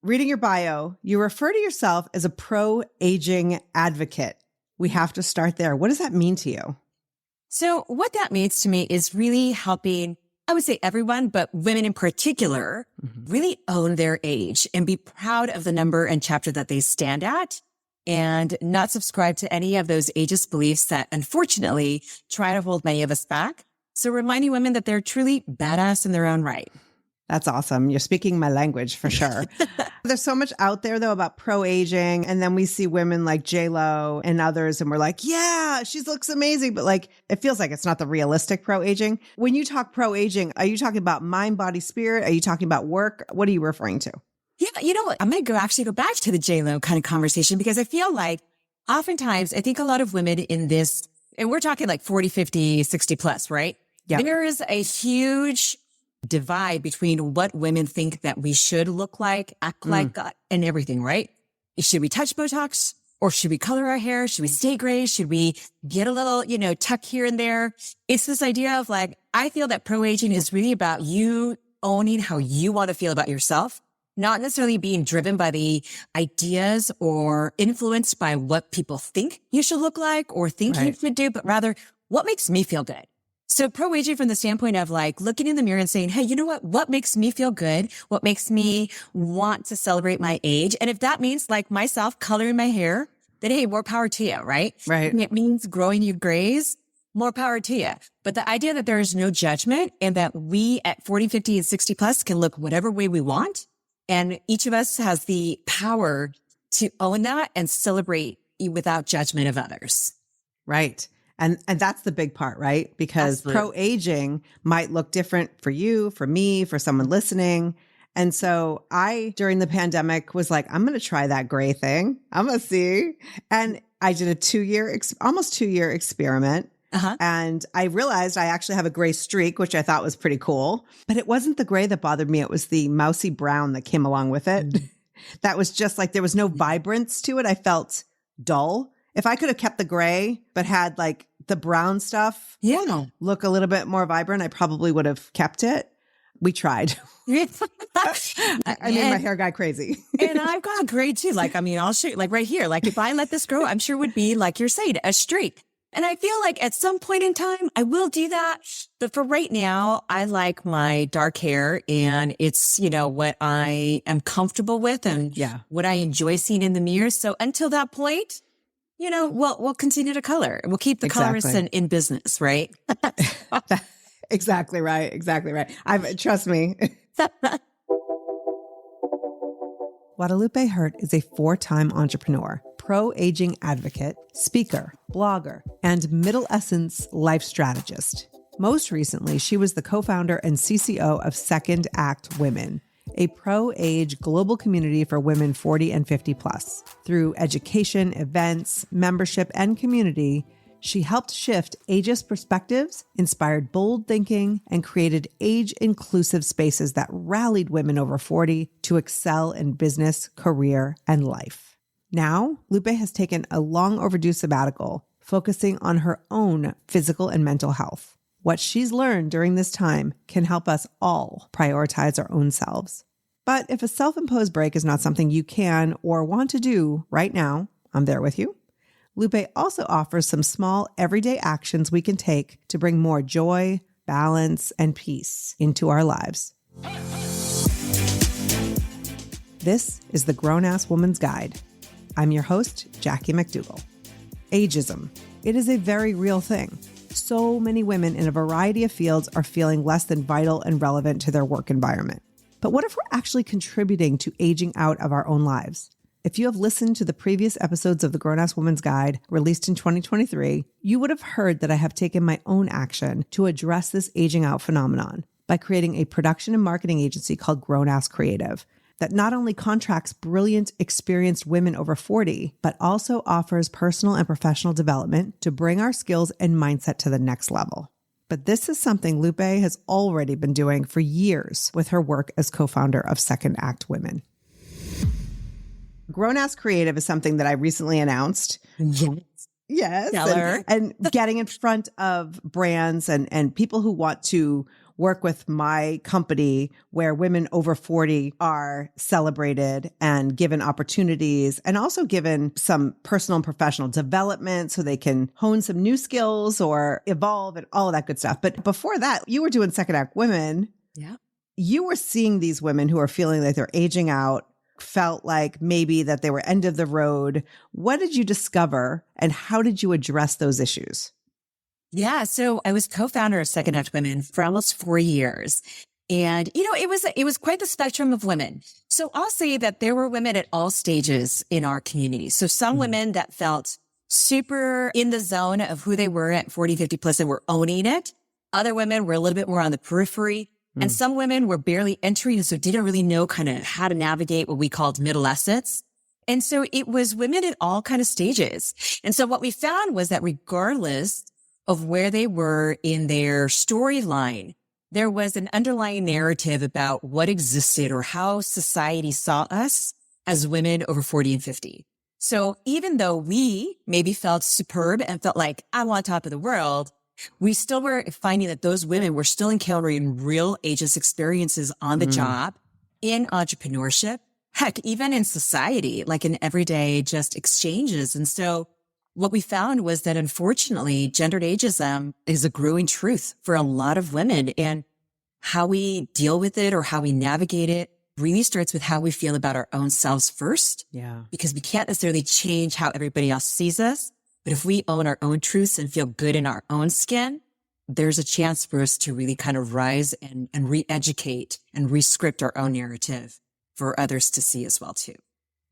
Reading your bio, you refer to yourself as a pro-aging advocate. We have to start there. What does that mean to you? So what that means to me is really helping, I would say everyone, but women in particular, really own their age and be proud of the number and chapter that they stand at and not subscribe to any of those ageist beliefs that unfortunately try to hold many of us back. So reminding women that they're truly badass in their own right. That's awesome. You're speaking my language for sure. There's so much out there though about pro-aging. And then we see women like J-Lo and others and we're like, yeah, she looks amazing. But like, it feels like it's not the realistic pro-aging. When you talk pro-aging, are you talking about mind, body, spirit? Are you talking about work? What are you referring to? Yeah, you know what? I'm going to actually go back to the J-Lo kind of conversation because I feel like oftentimes I think a lot of women in this, and we're talking like 40, 50, 60 plus, right? Yeah. There is a huge divide between what women think that we should look like, act like, and everything, right? Should we touch Botox or should we color our hair? Should we stay gray? Should we get a little, tuck here and there? It's this idea of like, I feel that pro-aging is really about you owning how you want to feel about yourself, not necessarily being driven by the ideas or influenced by what people think you should look like or think you should do, but rather what makes me feel good. So pro-aging from the standpoint of like looking in the mirror and saying, hey, you know what makes me feel good? What makes me want to celebrate my age? And if that means like myself coloring my hair, then hey, more power to you, right? Right. And it means growing your grays, more power to you. But the idea that there is no judgment and that we at 40, 50, and 60 plus can look whatever way we want. And each of us has the power to own that and celebrate without judgment of others. Right. And that's the big part, right? Because pro-aging might look different for you, for me, for someone listening. And so I, during the pandemic, was like, I'm going to try that gray thing. I'm going to see. And I did a almost 2-year experiment. And I realized I actually have a gray streak, which I thought was pretty cool. But it wasn't the gray that bothered me. It was the mousy brown that came along with it. That was just like, there was no vibrance to it. I felt dull. If I could have kept the gray, but had like the brown stuff look a little bit more vibrant, I probably would have kept it. We tried. I made my hair guy crazy. And I've got gray too. Like, I mean, I'll show you like right here. Like if I let this grow, I'm sure it would be like you're saying, a streak. And I feel like at some point in time, I will do that. But for right now, I like my dark hair and it's, what I am comfortable with and what I enjoy seeing in the mirror. So until that point, we'll continue to color. We'll keep the colorists in business, right? Exactly right. Exactly right. Trust me. Guadalupe Hurt is a 4-time entrepreneur, pro-aging advocate, speaker, blogger, and middle essence life strategist. Most recently, she was the co-founder and CCO of Second Act Women, a pro-age global community for women 40 and 50 plus. Through education, events, membership, and community, she helped shift ageist perspectives, inspired bold thinking, and created age-inclusive spaces that rallied women over 40 to excel in business, career, and life. Now, Lupe has taken a long overdue sabbatical, focusing on her own physical and mental health. What she's learned during this time can help us all prioritize our own selves. But if a self-imposed break is not something you can or want to do right now, I'm there with you. Lupe also offers some small everyday actions we can take to bring more joy, balance, and peace into our lives. This is the Grown-Ass Woman's Guide. I'm your host, Jackie McDougall. Ageism. It is a very real thing. So many women in a variety of fields are feeling less than vital and relevant to their work environment. But what if we're actually contributing to aging out of our own lives? If you have listened to the previous episodes of the Grown-Ass Woman's Guide released in 2023, you would have heard that I have taken my own action to address this aging out phenomenon by creating a production and marketing agency called Grown-Ass Creative that not only contracts brilliant, experienced women over 40, but also offers personal and professional development to bring our skills and mindset to the next level. But this is something Lupe has already been doing for years with her work as co-founder of Second Act Women. Grown-Ass Creative is something that I recently announced. Yes. And getting in front of brands and people who want to work with my company where women over 40 are celebrated and given opportunities and also given some personal and professional development so they can hone some new skills or evolve and all of that good stuff. But before that, you were doing Second Act Women. Yeah. You were seeing these women who are feeling like they're aging out, felt like maybe that they were end of the road. What did you discover and how did you address those issues? Yeah. So I was co-founder of Second Act Women for almost 4 years. And, it was quite the spectrum of women. So I'll say that there were women at all stages in our community. So some women that felt super in the zone of who they were at 40, 50 plus and were owning it. Other women were a little bit more on the periphery. And some women were barely entering, so didn't really know kind of how to navigate what we called adolescence. And so it was women at all kind of stages. And so what we found was that regardless of where they were in their storyline, there was an underlying narrative about what existed or how society saw us as women over 40 and 50. So even though we maybe felt superb and felt like I'm on top of the world, we still were finding that those women were still encountering real ageist experiences on the job, in entrepreneurship, heck, even in society, like in everyday just exchanges. And so what we found was that unfortunately, gendered ageism is a growing truth for a lot of women, and how we deal with it or how we navigate it really starts with how we feel about our own selves first. Yeah. Because we can't necessarily change how everybody else sees us. But if we own our own truths and feel good in our own skin, there's a chance for us to really kind of rise and re-educate and re-script our own narrative for others to see as well too.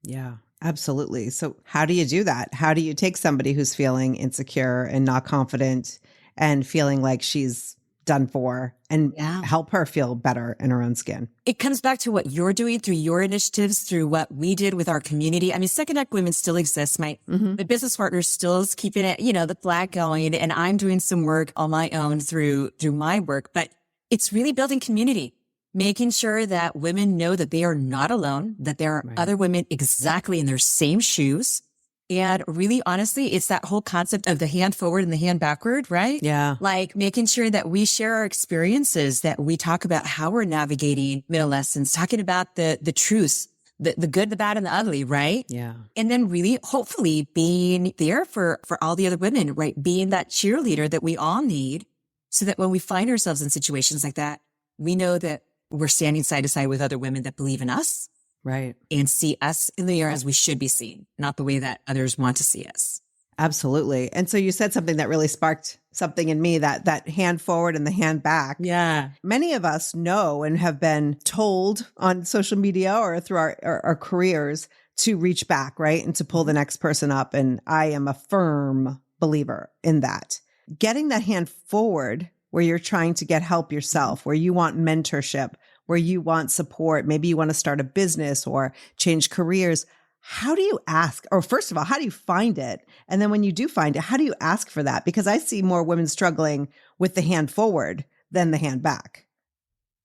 Yeah, absolutely. So how do you do that? How do you take somebody who's feeling insecure and not confident and feeling like she's done for and help her feel better in her own skin? It comes back to what you're doing through your initiatives, through what we did with our community. I mean, Second Act Women still exists. My business partner still is keeping it, the flag going, and I'm doing some work on my own through my work. But it's really building community, making sure that women know that they are not alone, that there are other women exactly in their same shoes. And really, honestly, it's that whole concept of the hand forward and the hand backward, right? Yeah. Like making sure that we share our experiences, that we talk about how we're navigating adolescence, talking about the truths, the good, the bad, and the ugly, right? Yeah. And then really, hopefully being there for all the other women, right? Being that cheerleader that we all need so that when we find ourselves in situations like that, we know that we're standing side to side with other women that believe in us. Right. And see us in the air as we should be seen, not the way that others want to see us. Absolutely. And so you said something that really sparked something in me, that hand forward and the hand back. Yeah. Many of us know and have been told on social media or through our careers to reach back, right? And to pull the next person up. And I am a firm believer in that. Getting that hand forward where you're trying to get help yourself, where you want mentorship, where you want support, maybe you want to start a business or change careers. How do you ask? Or first of all, how do you find it? And then when you do find it, how do you ask for that? Because I see more women struggling with the hand forward than the hand back.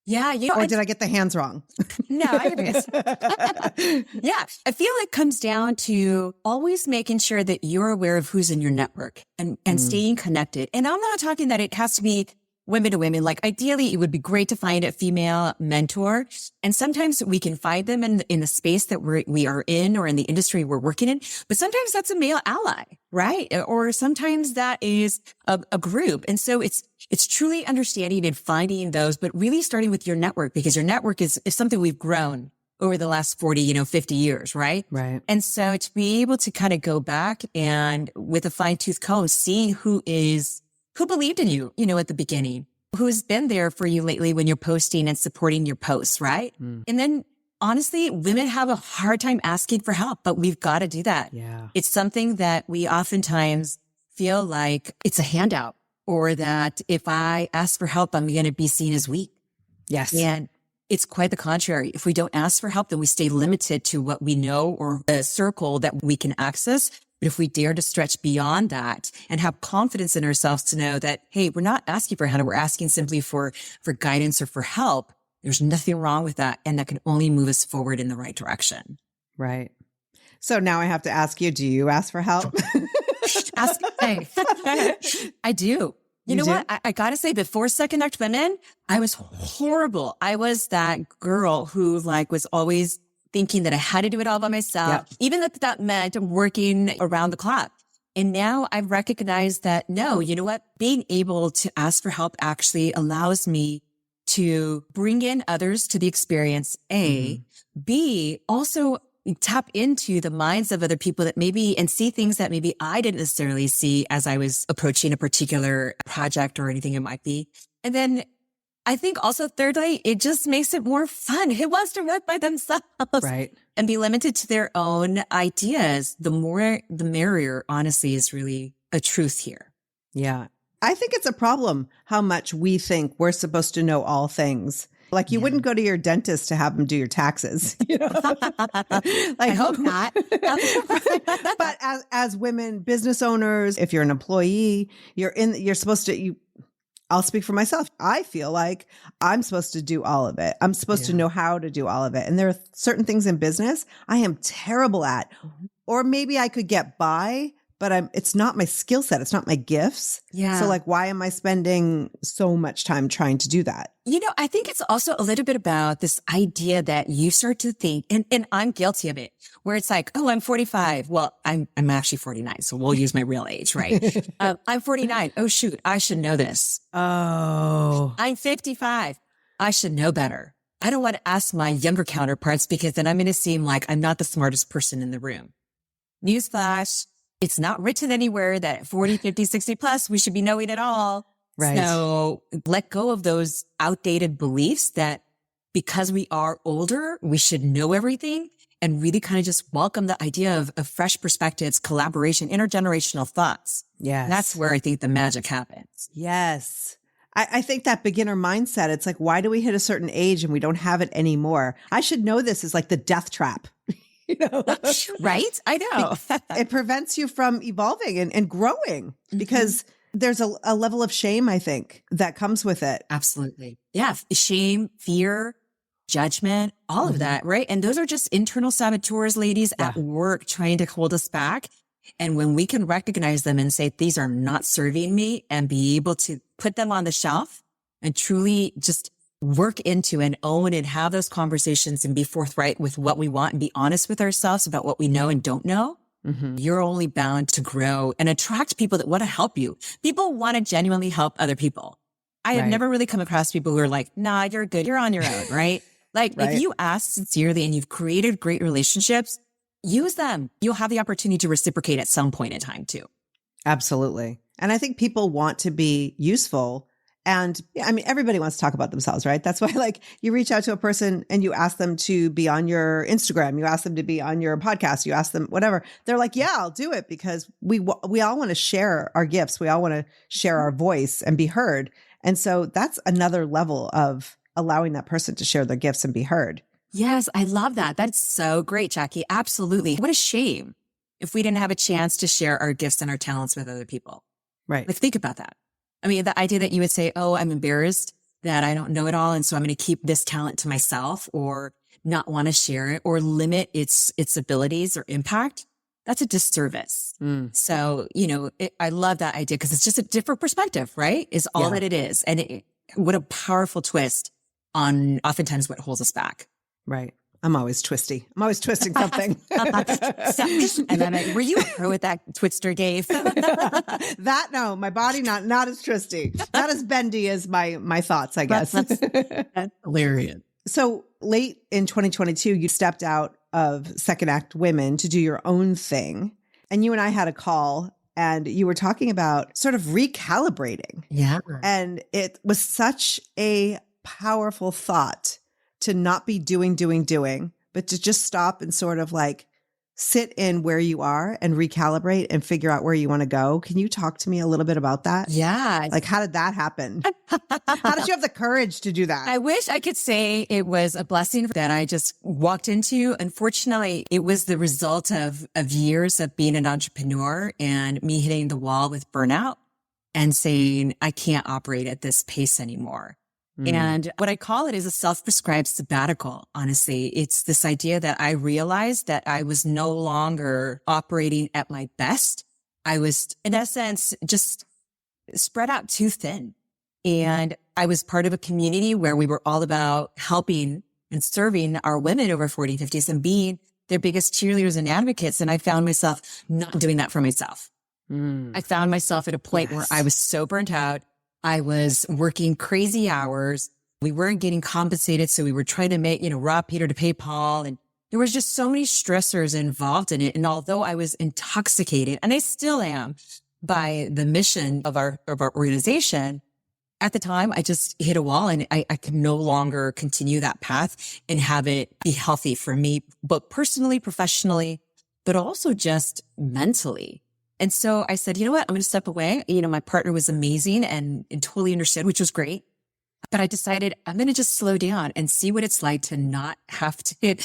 Yeah. Or did I get the hands wrong? No, I agree. Yeah. I feel it comes down to always making sure that you're aware of who's in your network and staying connected. And I'm not talking that it has to be women to women. Like ideally, it would be great to find a female mentor. And sometimes we can find them in the space that we are in or in the industry we're working in. But sometimes that's a male ally, right? Or sometimes that is a group. And so it's truly understanding and finding those, but really starting with your network, because your network is something we've grown over the last 40, 50 years, right? Right. And so to be able to kind of go back and with a fine tooth comb, see who believed in you, at the beginning, who's been there for you lately when you're posting and supporting your posts, right? And then honestly, women have a hard time asking for help, but we've got to do that. Yeah. It's something that we oftentimes feel like it's a handout, or that if I ask for help, I'm going to be seen as weak. Yes. And it's quite the contrary. If we don't ask for help, then we stay limited to what we know or a circle that we can access. But if we dare to stretch beyond that and have confidence in ourselves to know that, hey, we're not asking for help, we're asking simply for guidance or for help, there's nothing wrong with that. And that can only move us forward in the right direction. Right. So now I have to ask you, do you ask for help? I do. You know what? I gotta say, before Second Act Women, I was horrible. I was that girl who was always thinking that I had to do it all by myself, even if that meant working around the clock. And now I've recognized that no, you know what? Being able to ask for help actually allows me to bring in others to the experience, A, B, also tap into the minds of other people that maybe and see things that maybe I didn't necessarily see as I was approaching a particular project or anything it might be. And then I think also thirdly, it just makes it more fun. Who wants to work by themselves? Right. And be limited to their own ideas? The more, the merrier, honestly, is really a truth here. Yeah. I think it's a problem how much we think we're supposed to know all things. Like you wouldn't go to your dentist to have them do your taxes. You know? I hope not. But as women, business owners, if you're an employee, you're supposed to, I'll speak for myself. I feel like I'm supposed to do all of it. I'm supposed to know how to do all of it. And there are certain things in business I am terrible at, or maybe I could get by, but it's not my skill set. It's not my gifts. Yeah. So why am I spending so much time trying to do that? I think it's also a little bit about this idea that you start to think, and I'm guilty of it, where it's like, oh, I'm 45. Well, I'm actually 49. So we'll use my real age, right? I'm 49. Oh, shoot. I should know this. Oh, I'm 55. I should know better. I don't want to ask my younger counterparts because then I'm going to seem like I'm not the smartest person in the room. Newsflash. It's not written anywhere that at 40, 50, 60 plus, we should be knowing it all. right. So let go of those outdated beliefs that because we are older, we should know everything, and really kind of just welcome the idea of fresh perspectives, collaboration, intergenerational thoughts. Yes. That's where I think the magic happens. Yes. I think that beginner mindset, it's like, why do we hit a certain age and we don't have it anymore? I should know this is like the death trap. Right? I know. It prevents you from evolving and growing because there's a level of shame, I think, that comes with it. Absolutely. Yeah. Shame, fear, judgment, all of that. Right. And those are just internal saboteurs, ladies, at work trying to hold us back. And when we can recognize them and say, these are not serving me, and be able to put them on the shelf and truly just work into and own and have those conversations and be forthright with what we want and be honest with ourselves about what we know and don't know, you're only bound to grow and attract people that want to help you. People want to genuinely help other people. I have never really come across people who are like, nah, you're good. You're on your own, right? If you ask sincerely and you've created great relationships, use them. You'll have the opportunity to reciprocate at some point in time too. Absolutely. And I think people want to be useful. And everybody wants to talk about themselves, right? That's why you reach out to a person and you ask them to be on your Instagram, you ask them to be on your podcast, you ask them whatever. They're like, yeah, I'll do it because we all want to share our gifts. We all want to share our voice and be heard. And so that's another level of allowing that person to share their gifts and be heard. Yes, I love that. That's so great, Jackie. Absolutely. What a shame if we didn't have a chance to share our gifts and our talents with other people. Right. Think about that. The idea that you would say, oh, I'm embarrassed that I don't know it all, and so I'm going to keep this talent to myself or not want to share it or limit its abilities or impact, that's a disservice. So, I love that idea because it's just a different perspective, right? Is all that it is. And what a powerful twist on oftentimes what holds us back. Right. I'm always twisty. I'm always twisting something. And then were you a pro with that twister, Dave? No, my body not as twisty, not as bendy as my thoughts, I guess. That's hilarious. So late in 2022, you stepped out of Second Act Women to do your own thing. And you and I had a call and you were talking about sort of recalibrating. Yeah. And it was such a powerful thought to not be doing, but to just stop and sort of sit in where you are and recalibrate and figure out where you want to go. Can you talk to me a little bit about that? Yeah. How did that happen? How did you have the courage to do that? I wish I could say it was a blessing that I just walked into. Unfortunately, it was the result of years of being an entrepreneur and me hitting the wall with burnout and saying, I can't operate at this pace anymore. And what I call it is a self-prescribed sabbatical. Honestly, it's this idea that I realized that I was no longer operating at my best. I was, in essence, just spread out too thin. And I was part of a community where we were all about helping and serving our women over 40, 50s and being their biggest cheerleaders and advocates. And I found myself not doing that for myself. I found myself at a point where I was so burnt out. I was working crazy hours. We weren't getting compensated. So we were trying to make, rob Peter to pay Paul. And there was just so many stressors involved in it. And although I was intoxicated, and I still am, by the mission of our organization, at the time, I just hit a wall and I could no longer continue that path and have it be healthy for me, both personally, professionally, but also just mentally. And so I said, you know what, I'm going to step away. My partner was amazing and totally understood, which was great. But I decided I'm going to just slow down and see what it's like to not have to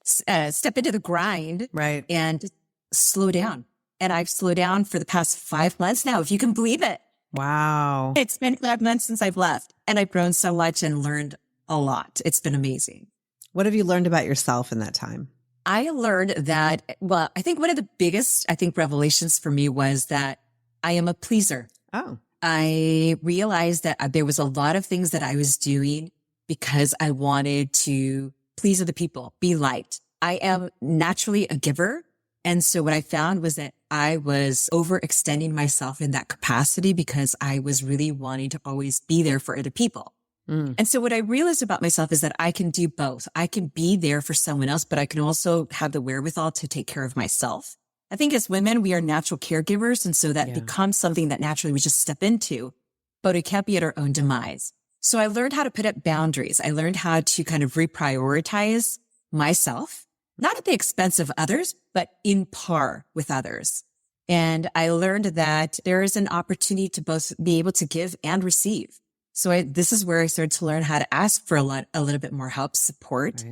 step into the grind, right, and slow down. And I've slowed down for the past 5 months now, if you can believe it. Wow. It's been 5 months since I've left, and I've grown so much and learned a lot. It's been amazing. What have you learned about yourself in that time? I learned that, I think one of the biggest, revelations for me was that I am a pleaser. Oh. I realized that there was a lot of things that I was doing because I wanted to please other people, be liked. I am naturally a giver. And so what I found was that I was overextending myself in that capacity because I was really wanting to always be there for other people. And so what I realized about myself is that I can do both. I can be there for someone else, but I can also have the wherewithal to take care of myself. I think as women, we are natural caregivers. And so that becomes something that naturally we just step into, but it can't be at our own demise. So I learned how to put up boundaries. I learned how to kind of reprioritize myself, not at the expense of others, but in par with others. And I learned that there is an opportunity to both be able to give and receive. So this is where I started to learn how to ask for a little bit more help, support,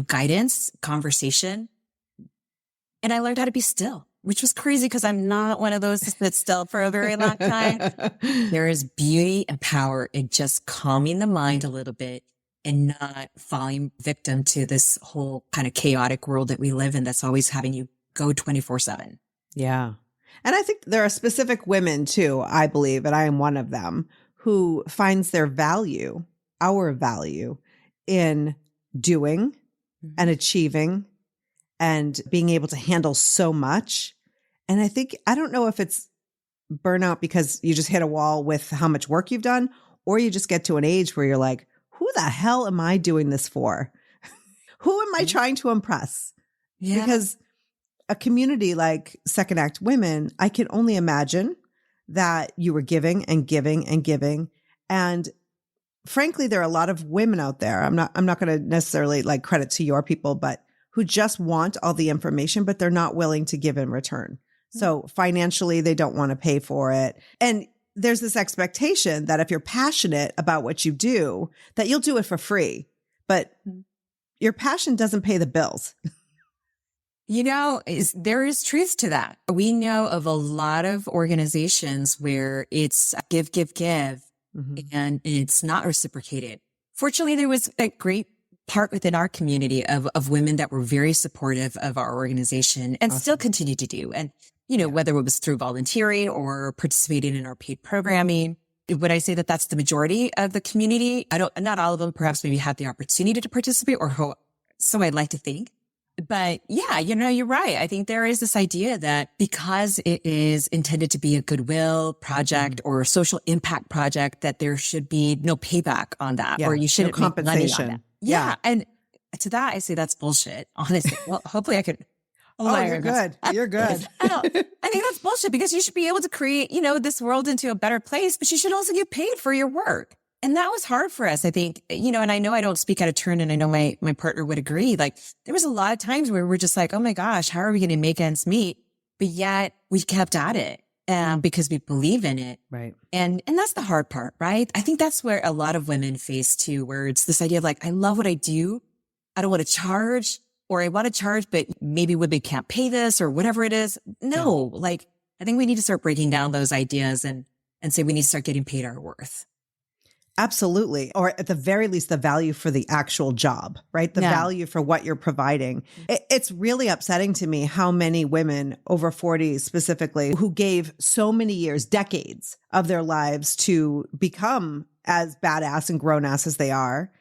guidance, conversation. And I learned how to be still, which was crazy because I'm not one of those that sit still for a very long time. There is beauty and power in just calming the mind a little bit and not falling victim to this whole kind of chaotic world that we live in that's always having you go 24/7. Yeah. And I think there are specific women too, I believe, and I am one of them, who finds their value, our value, in doing and achieving and being able to handle so much. And I don't know if it's burnout because you just hit a wall with how much work you've done, or you just get to an age where you're like, who the hell am I doing this for? Who am I trying to impress? Yeah. Because a community like Second Act Women, I can only imagine that you were giving and giving and giving. And frankly, there are a lot of women out there. I'm not going to necessarily like credit to your people, but who just want all the information, but they're not willing to give in return. So financially, they don't want to pay for it. And there's this expectation that if you're passionate about what you do, that you'll do it for free, but your passion doesn't pay the bills. There is truth to that. We know of a lot of organizations where it's give, and it's not reciprocated. Fortunately, there was a great part within our community of women that were very supportive of our organization and still continue to do. And, whether it was through volunteering or participating in our paid programming, would I say that that's the majority of the community? Not all of them perhaps maybe had the opportunity to participate so I'd like to think. But yeah, you're right. I think there is this idea that because it is intended to be a goodwill project or a social impact project, that there should be no payback on that, or you shouldn't make money on that. Yeah. And to that, I say that's bullshit, honestly. Well, hopefully I could. You're good. You're good. I think that's bullshit because you should be able to create, this world into a better place, but you should also get paid for your work. And that was hard for us, I think, and I know I don't speak out of turn, and I know my partner would agree. Like, there was a lot of times where we're just like, oh my gosh, how are we going to make ends meet? But yet we kept at it because we believe in it. Right. And that's the hard part, right? I think that's where a lot of women face too, where it's this idea of like, I love what I do. I don't want to charge, or I want to charge, but maybe women can't pay this or whatever it is. No, I think we need to start breaking down those ideas and say we need to start getting paid our worth. Absolutely. Or at the very least, the value for the actual job, right? The value for what you're providing. It's really upsetting to me how many women over 40 specifically who gave so many years, decades of their lives to become as badass and grown ass as they are.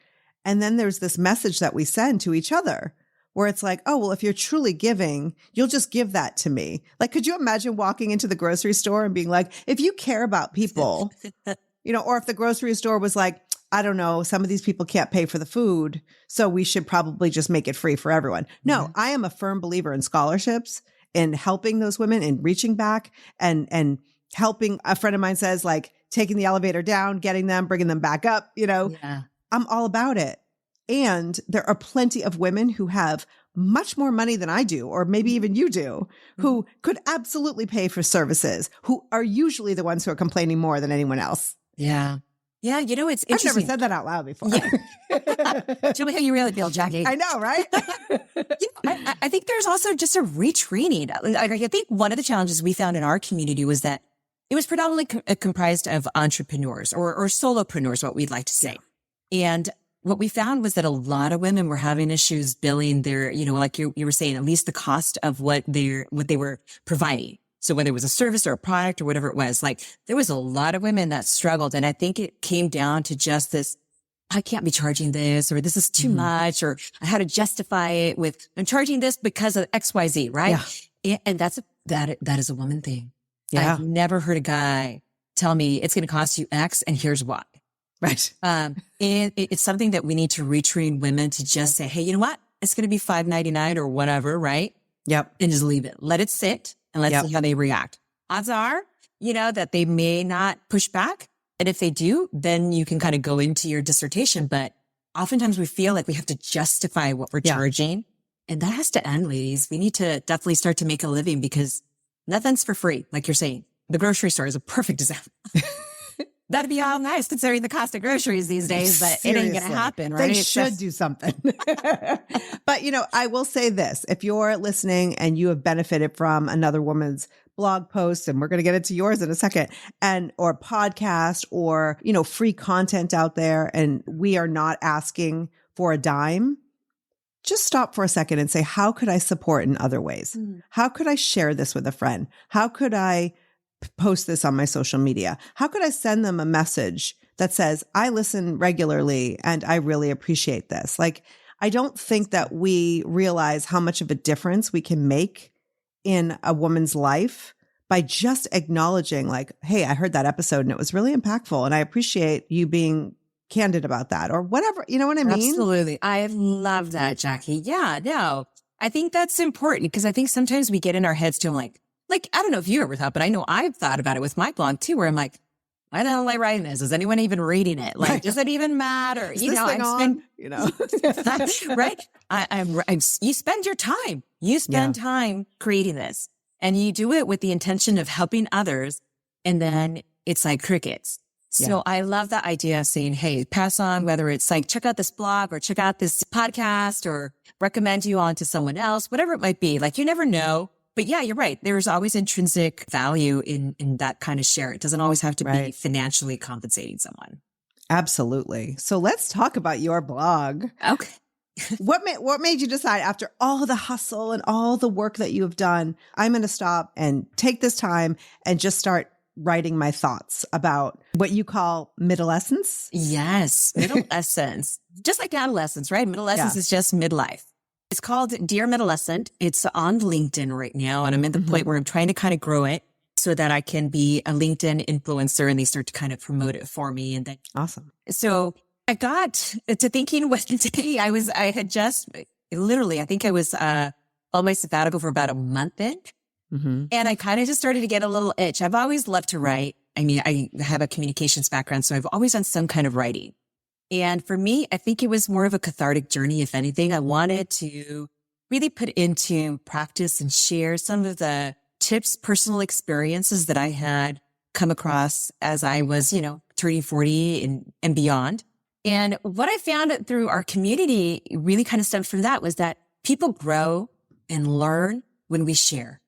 And then there's this message that we send to each other where it's like, oh, well, if you're truly giving, you'll just give that to me. Like, could you imagine walking into the grocery store and being like, if you care about people, or if the grocery store was like, I don't know, some of these people can't pay for the food, so we should probably just make it free for everyone. No, I am a firm believer in scholarships, in helping those women, in reaching back and helping. A friend of mine says, like, taking the elevator down, getting them, bringing them back up, I'm all about it. And there are plenty of women who have much more money than I do, or maybe even you do, who could absolutely pay for services, who are usually the ones who are complaining more than anyone else. Yeah. Yeah. It's interesting. I've never said that out loud before. Yeah. Show me how you really feel, Jackie. I know, right? I think there's also just a retraining. I think one of the challenges we found in our community was that it was predominantly comprised of entrepreneurs or solopreneurs, what we'd like to say. And what we found was that a lot of women were having issues billing their, like you were saying, at least the cost of what they were providing. So whether it was a service or a product or whatever it was, like there was a lot of women that struggled. And I think it came down to just this, I can't be charging this, or this is too much, or I had to justify it with, I'm charging this because of XYZ, right? Yeah. And that is a woman thing. Yeah. I've never heard a guy tell me it's going to cost you X and here's why. Right. And it's something that we need to retrain women to just say, hey, you know what? It's going to be $5.99 or whatever, right? Yep. And just leave it. Let it sit. And let's see how they react. Odds are, that they may not push back. And if they do, then you can kind of go into your dissertation. But oftentimes we feel like we have to justify what we're charging. And that has to end, ladies. We need to definitely start to make a living because nothing's for free. Like you're saying, the grocery store is a perfect example. That'd be all nice considering the cost of groceries these days, but Seriously. It ain't going to happen, right? They should do something. But, I will say this. If you're listening and you have benefited from another woman's blog post, and we're going to get into yours in a second, or podcast or, free content out there, and we are not asking for a dime, just stop for a second and say, how could I support in other ways? How could I share this with a friend? How could I post this on my social media? How could I send them a message that says, I listen regularly and I really appreciate this? Like, I don't think that we realize how much of a difference we can make in a woman's life by just acknowledging like, hey, I heard that episode and it was really impactful and I appreciate you being candid about that or whatever. You know what I mean? Absolutely. I love that, Jackie. Yeah, no, I think that's important because I think sometimes we get in our heads too, like, I don't know if you ever thought, but I know I've thought about it with my blog too, where I'm like, why the hell am I writing this? Is anyone even reading it? Like, does it even matter? Is this thing on? Right? You spend your time. You spend time creating this and you do it with the intention of helping others. And then it's like crickets. So I love that idea of saying, hey, pass on, whether it's like, check out this blog or check out this podcast or recommend you on to someone else, whatever it might be. Like, you never know. But yeah, you're right. There's always intrinsic value in that kind of share. It doesn't always have to be financially compensating someone. Absolutely. So let's talk about your blog. Okay. What made you decide after all the hustle and all the work that you have done, I'm going to stop and take this time and just start writing my thoughts about what you call middle essence? Yes. Middle essence. Just like adolescence, right? Middle essence is just midlife. It's called Dear Midolescent. It's on LinkedIn right now. And I'm at the point where I'm trying to kind of grow it so that I can be a LinkedIn influencer and they start to kind of promote it for me. And then awesome. So I got to thinking what today I had just literally, I think I was on my sabbatical for about a month in. And I kind of just started to get a little itch. I've always loved to write. I mean, I have a communications background, so I've always done some kind of writing. And for me, I think it was more of a cathartic journey. If anything, I wanted to really put into practice and share some of the tips, personal experiences that I had come across as I was, turning 40 and beyond. And what I found through our community really kind of stemmed from that was that people grow and learn when we share.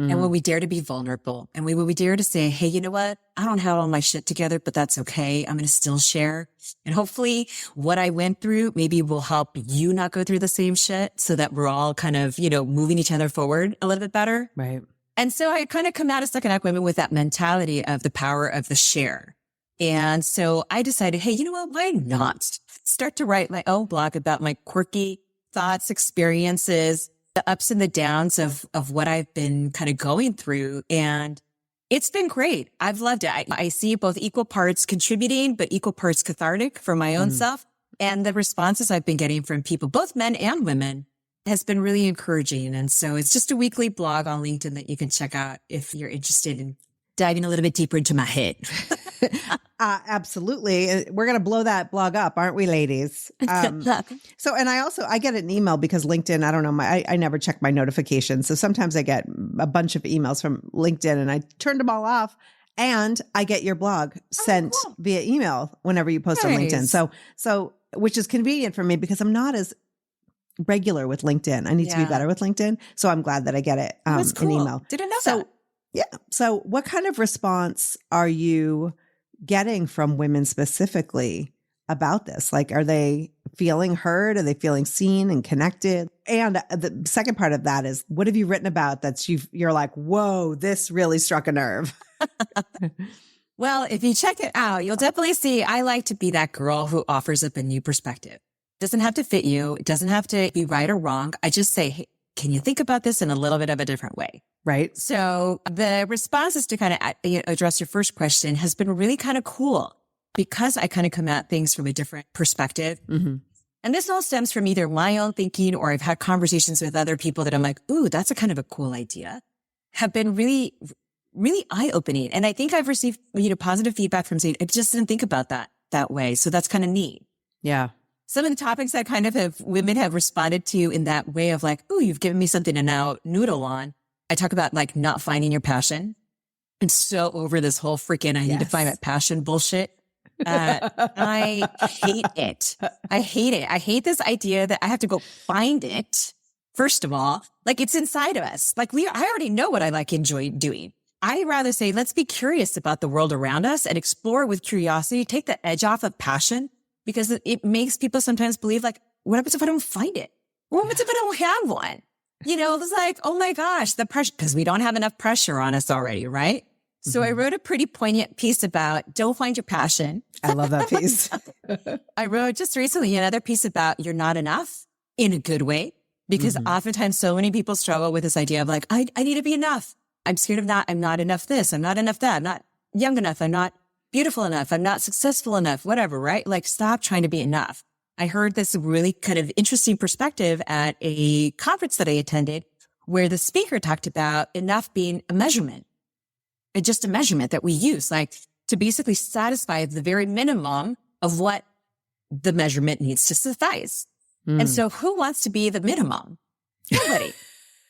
And when we dare to be vulnerable and when we dare to say, hey, you know what? I don't have all my shit together, but that's okay. I'm going to still share. And hopefully what I went through maybe will help you not go through the same shit so that we're all kind of, moving each other forward a little bit better. Right. And so I kind of come out of Second Act Women with that mentality of the power of the share. And so I decided, hey, you know what? Why not start to write my own blog about my quirky thoughts, experiences, the ups and the downs of what I've been kind of going through. And it's been great. I've loved it. I see both equal parts contributing, but equal parts cathartic for my own self. And the responses I've been getting from people, both men and women, has been really encouraging. And so it's just a weekly blog on LinkedIn that you can check out if you're interested in diving a little bit deeper into my head. Absolutely. We're going to blow that blog up, aren't we, ladies? And I get an email because LinkedIn, I don't know, I never check my notifications. So sometimes I get a bunch of emails from LinkedIn and I turned them all off, and I get your blog sent via email whenever you post on LinkedIn. So, which is convenient for me because I'm not as regular with LinkedIn. I need to be better with LinkedIn. So I'm glad that I get it in email. Didn't know that. Yeah. So what kind of response are you getting from women specifically about this? Like, are they feeling heard? Are they feeling seen and connected? And the second part of that is, what have you written about that you're like, whoa, this really struck a nerve? Well, if you check it out, you'll definitely see I like to be that girl who offers up a new perspective. It doesn't have to fit you. It doesn't have to be right or wrong. I just say, hey, can you think about this in a little bit of a different way? Right. So the responses to kind of address your first question has been really kind of cool because I kind of come at things from a different perspective. Mm-hmm. And this all stems from either my own thinking or I've had conversations with other people that I'm like, ooh, that's a kind of a cool idea, have been really, really eye-opening. And I think I've received, positive feedback from saying, I just didn't think about that way. So that's kind of neat. Yeah. Some of the topics that kind of women have responded to in that way of like, ooh, you've given me something to now noodle on. I talk about like not finding your passion. I'm so over this whole freaking I need to find my passion bullshit. I hate it. I hate it. I hate this idea that I have to go find it. First of all, like it's inside of us. Like I already know what I enjoy doing. I rather say, let's be curious about the world around us and explore with curiosity, take the edge off of passion, because it makes people sometimes believe like, what happens if I don't find it? What happens if I don't have one? It's like, oh my gosh, the pressure, because we don't have enough pressure on us already, right? Mm-hmm. So I wrote a pretty poignant piece about don't find your passion. I love that piece. I wrote just recently another piece about you're not enough in a good way, because oftentimes so many people struggle with this idea of like, I need to be enough. I'm scared of I'm not enough this. I'm not enough that. I'm not young enough. I'm not beautiful enough. I'm not successful enough, whatever, right? Like stop trying to be enough. I heard this really kind of interesting perspective at a conference that I attended where the speaker talked about enough being a measurement. It's just a measurement that we use, like to basically satisfy the very minimum of what the measurement needs to suffice. And so who wants to be the minimum? Nobody.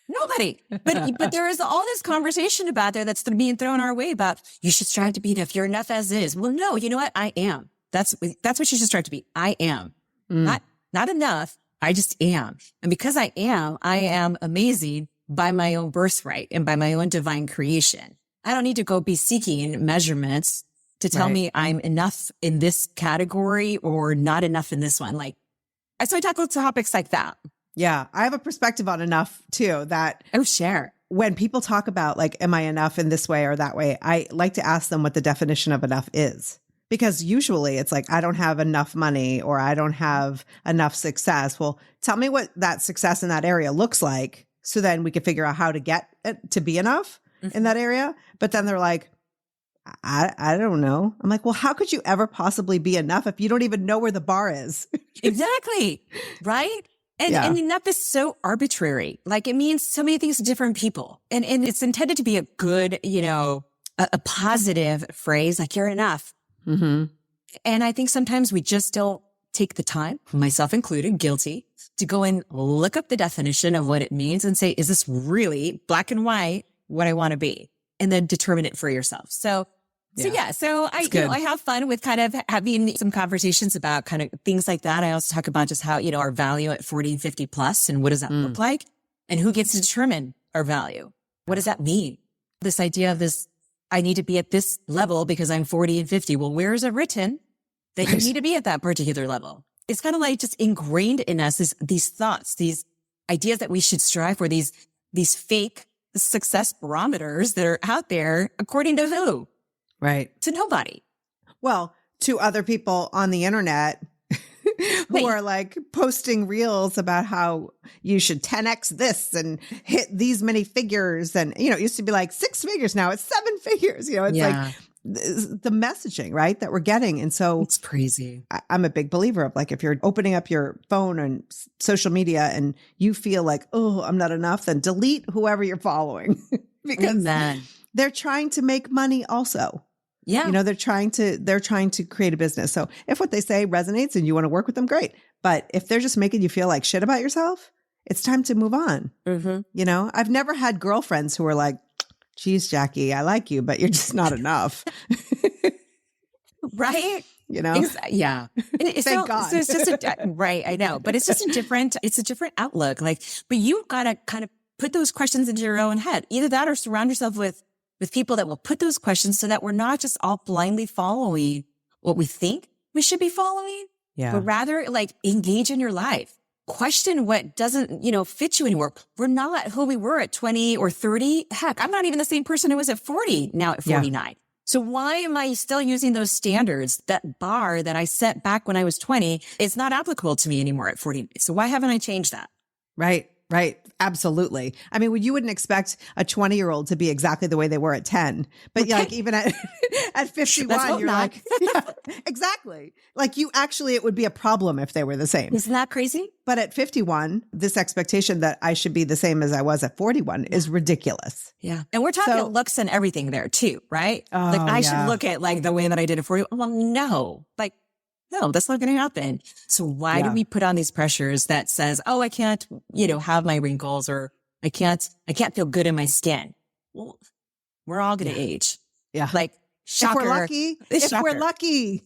Nobody. But there is all this conversation about there that's being thrown our way about you should strive to be enough. You're enough as is. Well, no, you know what? I am. That's what you should strive to be. I am. Not enough. I just am. And because I am amazing by my own birthright and by my own divine creation. I don't need to go be seeking measurements to tell me I'm enough in this category or not enough in this one. Like, so I tackle topics like that. Yeah. I have a perspective on enough too, that share. When people talk about like, am I enough in this way or that way? I like to ask them what the definition of enough is. Because usually it's like, I don't have enough money or I don't have enough success. Well, tell me what that success in that area looks like. So then we can figure out how to get it to be enough in that area. But then they're like, I don't know. I'm like, well, how could you ever possibly be enough if you don't even know where the bar is? Exactly. Right. And enough is so arbitrary. Like it means so many things to different people. And it's intended to be a good, a positive phrase, like you're enough. Mm-hmm. And I think sometimes we just don't take the time, myself included, guilty, to go and look up the definition of what it means and say, is this really black and white what I want to be? And then determine it for yourself. So I have fun with kind of having some conversations about kind of things like that. I also talk about just how, our value at 40 and 50 plus and what does that look like and who gets to determine our value. What does that mean? This idea of this, I need to be at this level because I'm 40 and 50. Well, where is it written that you need to be at that particular level? It's kind of like just ingrained in us, these thoughts, these ideas that we should strive for, these fake success barometers that are out there, according to who? Right. To nobody. Well, to other people on the internet who are like posting reels about how you should 10x this and hit these many figures. And, it used to be like 6 figures. Now it's 7 figures. It's like the messaging, right, that we're getting. And so it's crazy. I'm a big believer of like, if you're opening up your phone and social media and you feel like, oh, I'm not enough, then delete whoever you're following because they're trying to make money also. Yeah. They're trying to create a business. So if what they say resonates and you want to work with them, great. But if they're just making you feel like shit about yourself, it's time to move on. Mm-hmm. I've never had girlfriends who are like, geez, Jackie, I like you, but you're just not enough. Right. Yeah. Thank God. So it's just right. I know, but it's just a different outlook. Like, but you got to kind of put those questions into your own head. Either that or surround yourself with people that will put those questions so that we're not just all blindly following what we think we should be following, but rather like engage in your life. Question what doesn't, fit you anymore. We're not who we were at 20 or 30. Heck, I'm not even the same person who was at 40 now at 49. Yeah. So why am I still using those standards? That bar that I set back when I was 20 is not applicable to me anymore at 40. So why haven't I changed that? Right. Absolutely. I mean, you wouldn't expect a 20-year-old to be exactly the way they were at 10, but like even at 51, you're like, yeah, exactly. Like it would be a problem if they were the same. Isn't that crazy? But at 51, this expectation that I should be the same as I was at 41 is ridiculous. Yeah. And we're talking looks and everything there too, right? Like I should look at like the way that I did it for you. Well, no, that's not going to happen. So why do we put on these pressures that says, oh, I can't, have my wrinkles or I can't feel good in my skin. Well, we're all going to age. Yeah. Like, shocker. If we're lucky.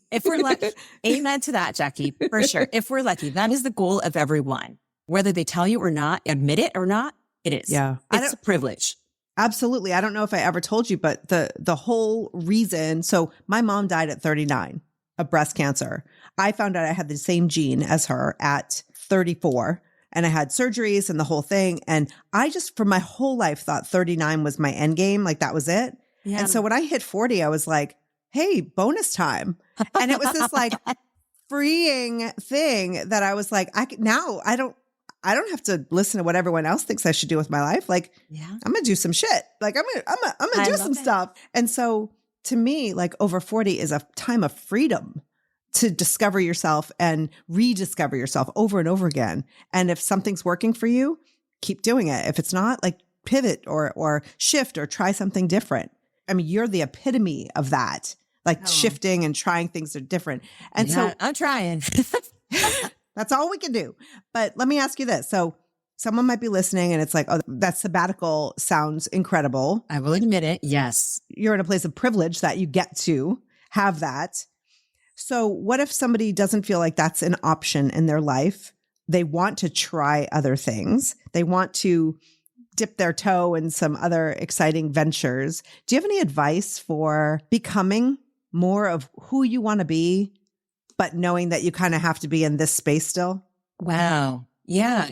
Amen to that, Jackie, for sure. If we're lucky, that is the goal of everyone. Whether they tell you or not, admit it or not, it is. Yeah. It's a privilege. Absolutely. I don't know if I ever told you, but the whole reason, so my mom died at 39. Of breast cancer. I found out I had the same gene as her at 34 and I had surgeries and the whole thing. And I just, for my whole life, thought 39 was my end game. Like that was it. Yeah. And so when I hit 40, I was like, hey, bonus time. And it was this like freeing thing that I was like, I don't have to listen to what everyone else thinks I should do with my life. Like, I'm going to do some shit. Like I'm going to do some stuff. And so to me, like over 40 is a time of freedom to discover yourself and rediscover yourself over and over again. And if something's working for you, keep doing it. If it's not, like pivot or shift or try something different. I mean, you're the epitome of that, like shifting and trying things that are different. And so I'm trying. That's all we can do. But let me ask you this. So someone might be listening and it's like, oh, that sabbatical sounds incredible. I will admit it. Yes. You're in a place of privilege that you get to have that. So what if somebody doesn't feel like that's an option in their life? They want to try other things. They want to dip their toe in some other exciting ventures. Do you have any advice for becoming more of who you want to be, but knowing that you kind of have to be in this space still? Wow. Yeah.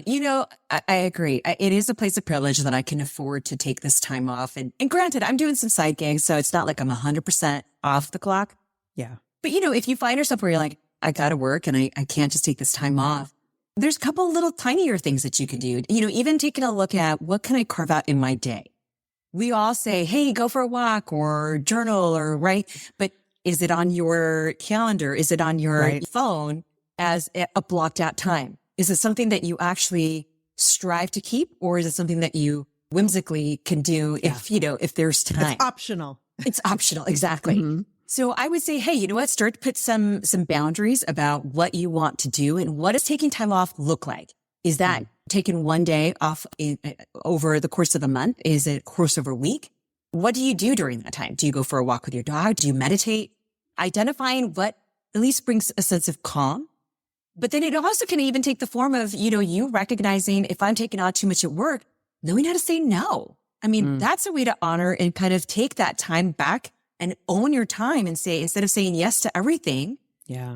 I agree. It is a place of privilege that I can afford to take this time off. And granted, I'm doing some side gigs, so it's not like I'm 100% off the clock. Yeah. But, if you find yourself where you're like, I got to work and I can't just take this time off, there's a couple little tinier things that you can do. Even taking a look at what can I carve out in my day? We all say, hey, go for a walk or journal or right. But is it on your calendar? Is it on your phone as a blocked out time? Is it something that you actually strive to keep, or is it something that you whimsically can do if there's time? It's optional. It's optional. Exactly. Mm-hmm. So I would say, hey, you know what? Start to put some boundaries about what you want to do and what does taking time off look like? Is that taking one day off over the course of a month? Is it course over a week? What do you do during that time? Do you go for a walk with your dog? Do you meditate? Identifying what at least brings a sense of calm. But then it also can even take the form of, you recognizing if I'm taking on too much at work, knowing how to say no. I mean, that's a way to honor and kind of take that time back and own your time and say, instead of saying yes to everything,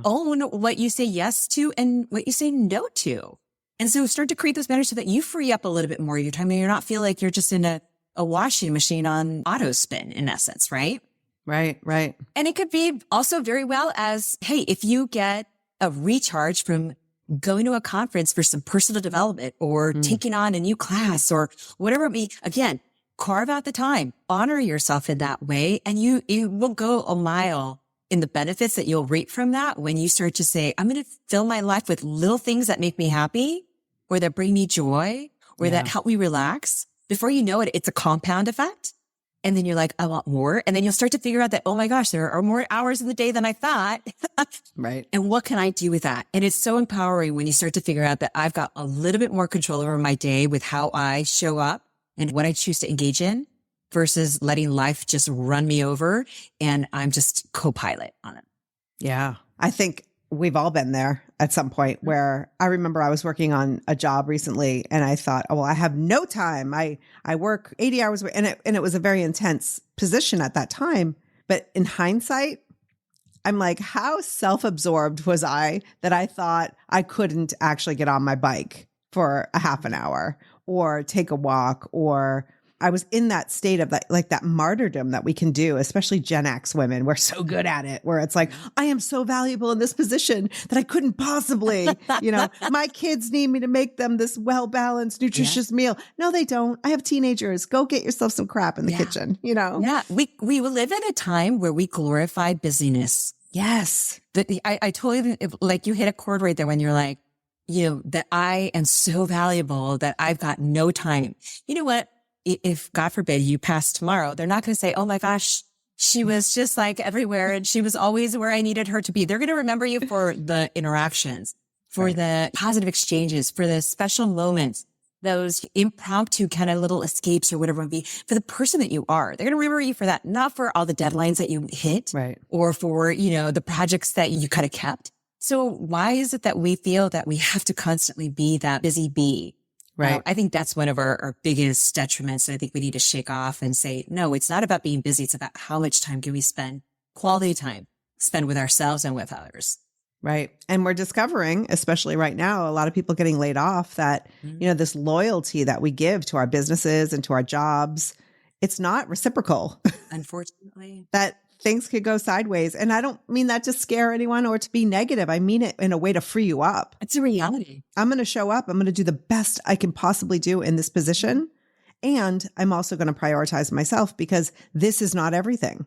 own what you say yes to and what you say no to. And so start to create those boundaries so that you free up a little bit more of your time and you're not feel like you're just in a washing machine on auto spin in essence, right? Right. And it could be also very well as, hey, if you get a recharge from going to a conference for some personal development or taking on a new class or whatever it be, again, carve out the time, honor yourself in that way. And you will go a mile in the benefits that you'll reap from that when you start to say, I'm going to fill my life with little things that make me happy or that bring me joy or that help me relax. Before you know it, it's a compound effect. And then you're like, I want more. And then you'll start to figure out that, oh my gosh, there are more hours in the day than I thought. Right. And what can I do with that? And it's so empowering when you start to figure out that I've got a little bit more control over my day with how I show up and what I choose to engage in versus letting life just run me over and I'm just co-pilot on it. Yeah. I think we've all been there at some point where I remember I was working on a job recently and I thought, oh, well, I have no time. I work 80 hours and it was a very intense position at that time. But in hindsight, I'm like, how self-absorbed was I that I thought I couldn't actually get on my bike for a half an hour or take a walk, or I was in that state of that martyrdom that we can do, especially Gen X women. We're so good at it, where it's like, I am so valuable in this position that I couldn't possibly, my kids need me to make them this well-balanced, nutritious meal. No, they don't. I have teenagers. Go get yourself some crap in the kitchen, Yeah. We live in a time where we glorify busyness. Yes. I totally, like you hit a chord right there when you're like, that I am so valuable that I've got no time. You know what? If God forbid you pass tomorrow, they're not going to say, oh my gosh, she was just like everywhere and she was always where I needed her to be. They're going to remember you for the interactions, for the positive exchanges, for the special moments, those impromptu kind of little escapes or whatever it would be, for the person that you are. They're going to remember you for that, not for all the deadlines that you hit or for, the projects that you kind of kept. So why is it that we feel that we have to constantly be that busy bee? Right. I think that's one of our biggest detriments. And I think we need to shake off and say, no, it's not about being busy. It's about how much time can we spend, quality time, spend with ourselves and with others. Right. And we're discovering, especially right now, a lot of people getting laid off that, this loyalty that we give to our businesses and to our jobs, it's not reciprocal. Unfortunately. That things could go sideways. And I don't mean that to scare anyone or to be negative. I mean it in a way to free you up. It's a reality. I'm going to show up. I'm going to do the best I can possibly do in this position. And I'm also going to prioritize myself because this is not everything.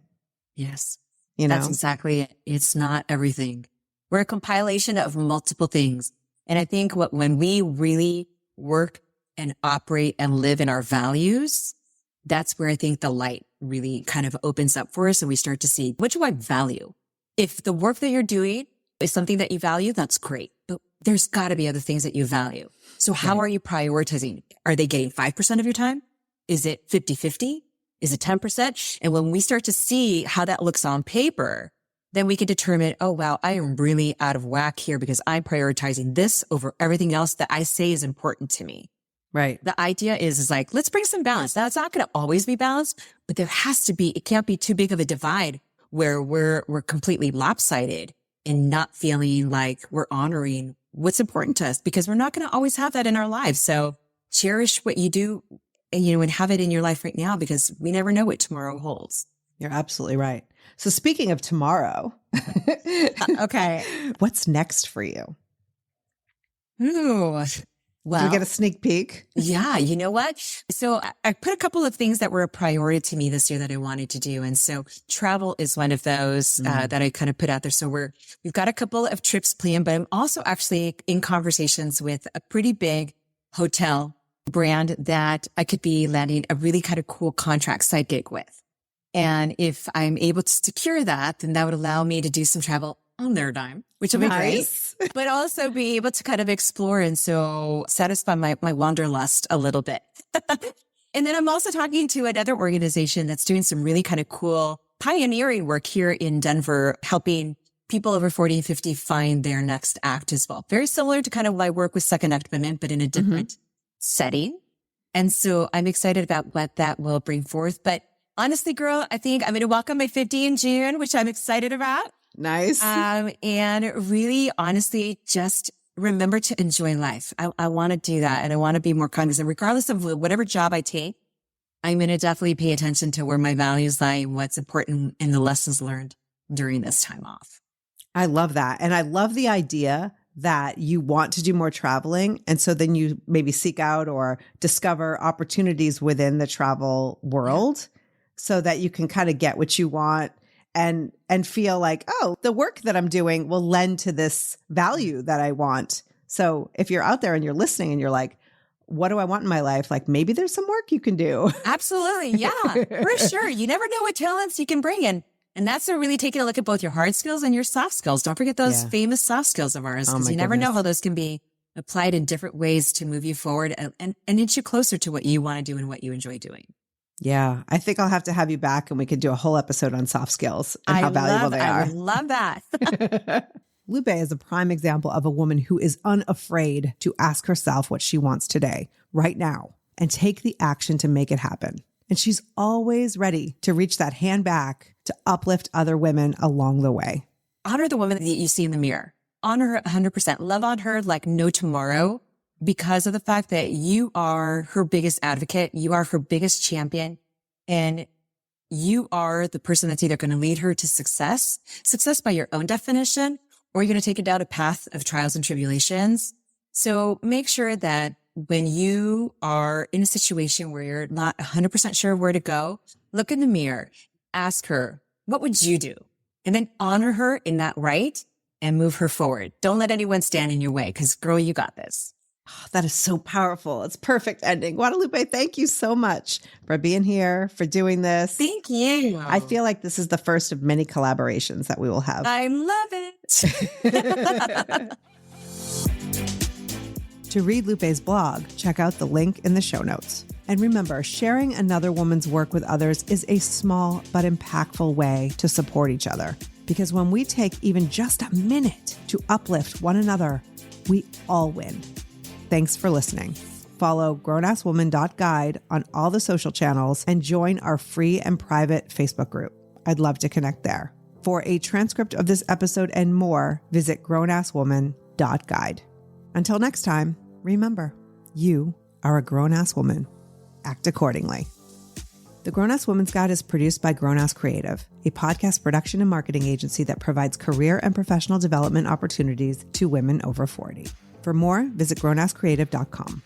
Yes. That's exactly it. It's not everything. We're a compilation of multiple things. And I think when we really work and operate and live in our values, that's where I think the light really kind of opens up for us and we start to see, what do I value? If the work that you're doing is something that you value, that's great. But there's got to be other things that you value. So how are you prioritizing? Are they getting 5% of your time? Is it 50-50? Is it 10%? And when we start to see how that looks on paper, then we can determine, oh, wow, I am really out of whack here because I'm prioritizing this over everything else that I say is important to me. Right. The idea is like, let's bring some balance. Now, it's not going to always be balanced, but there has to be, it can't be too big of a divide where we're completely lopsided and not feeling like we're honoring what's important to us because we're not going to always have that in our lives. So cherish what you do and have it in your life right now because we never know what tomorrow holds. You're absolutely right. So speaking of tomorrow, okay, what's next for you? Ooh. Well, do we get a sneak peek? Yeah. You know what? So I put a couple of things that were a priority to me this year that I wanted to do. And so travel is one of those that I kind of put out there. So we've got a couple of trips planned, but I'm also actually in conversations with a pretty big hotel brand that I could be landing a really kind of cool contract side gig with. And if I'm able to secure that, then that would allow me to do some travel on their dime, which will be great, but also be able to kind of explore and so satisfy my wanderlust a little bit. And then I'm also talking to another organization that's doing some really kind of cool pioneering work here in Denver, helping people over 40 and 50 find their next act as well. Very similar to kind of my work with Second Act Women, but in a different setting. And so I'm excited about what that will bring forth. But honestly, girl, I think I'm going to welcome my 50 in June, which I'm excited about. Nice. And really, honestly, just remember to enjoy life. I want to do that. And I want to be more cognizant, regardless of whatever job I take. I'm going to definitely pay attention to where my values lie and what's important and the lessons learned during this time off. I love that. And I love the idea that you want to do more traveling. And so then you maybe seek out or discover opportunities within the travel world so that you can kind of get what you want and feel like, oh, the work that I'm doing will lend to this value that I want. So if you're out there and you're listening and you're like, what do I want in my life? Like maybe there's some work you can do. Absolutely. Yeah, for sure. You never know what talents you can bring in. And that's really taking a look at both your hard skills and your soft skills. Don't forget those famous soft skills of ours, because you never know how those can be applied in different ways to move you forward and inch you closer to what you want to do and what you enjoy doing. Yeah. I think I'll have to have you back and we could do a whole episode on soft skills and how valuable they are. I would love that. Lupe is a prime example of a woman who is unafraid to ask herself what she wants today, right now, and take the action to make it happen. And she's always ready to reach that hand back to uplift other women along the way. Honor the woman that you see in the mirror. Honor her 100%. Love on her like no tomorrow, because of the fact that you are her biggest advocate. You are her biggest champion. And you are the person that's either going to lead her to success by your own definition, or you're going to take her down a path of trials and tribulations. So make sure that when you are in a situation where you're not 100% sure where to go, look in the mirror, ask her, what would you do? And then honor her in that right and move her forward. Don't let anyone stand in your way, because girl, you got this. Oh, that is so powerful. It's perfect ending. Guadalupe, thank you so much for being here, for doing this. Thank you. I feel like this is the first of many collaborations that we will have. I love it. To read Lupe's blog, check out the link in the show notes. And remember, sharing another woman's work with others is a small but impactful way to support each other. Because when we take even just a minute to uplift one another, we all win. Thanks for listening. Follow grownasswoman.guide on all the social channels and join our free and private Facebook group. I'd love to connect there. For a transcript of this episode and more, visit grownasswoman.guide. Until next time, remember, you are a grown-ass woman. Act accordingly. The Grown-Ass Woman's Guide is produced by Grown-Ass Creative, a podcast production and marketing agency that provides career and professional development opportunities to women over 40. For more, visit grownasscreative.com.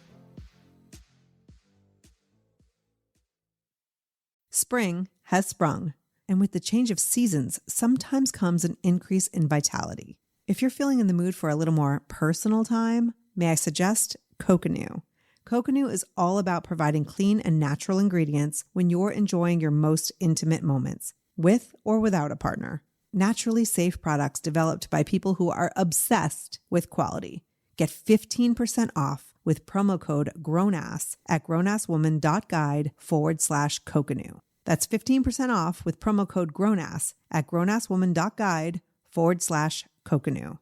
Spring has sprung, and with the change of seasons, sometimes comes an increase in vitality. If you're feeling in the mood for a little more personal time, may I suggest Coconut. Coconut is all about providing clean and natural ingredients when you're enjoying your most intimate moments, with or without a partner. Naturally safe products developed by people who are obsessed with quality. Get 15% off with promo code GROWNASS at grownasswoman.guide/Coconut. That's 15% off with promo code GROWNASS at grownasswoman.guide/Coconut.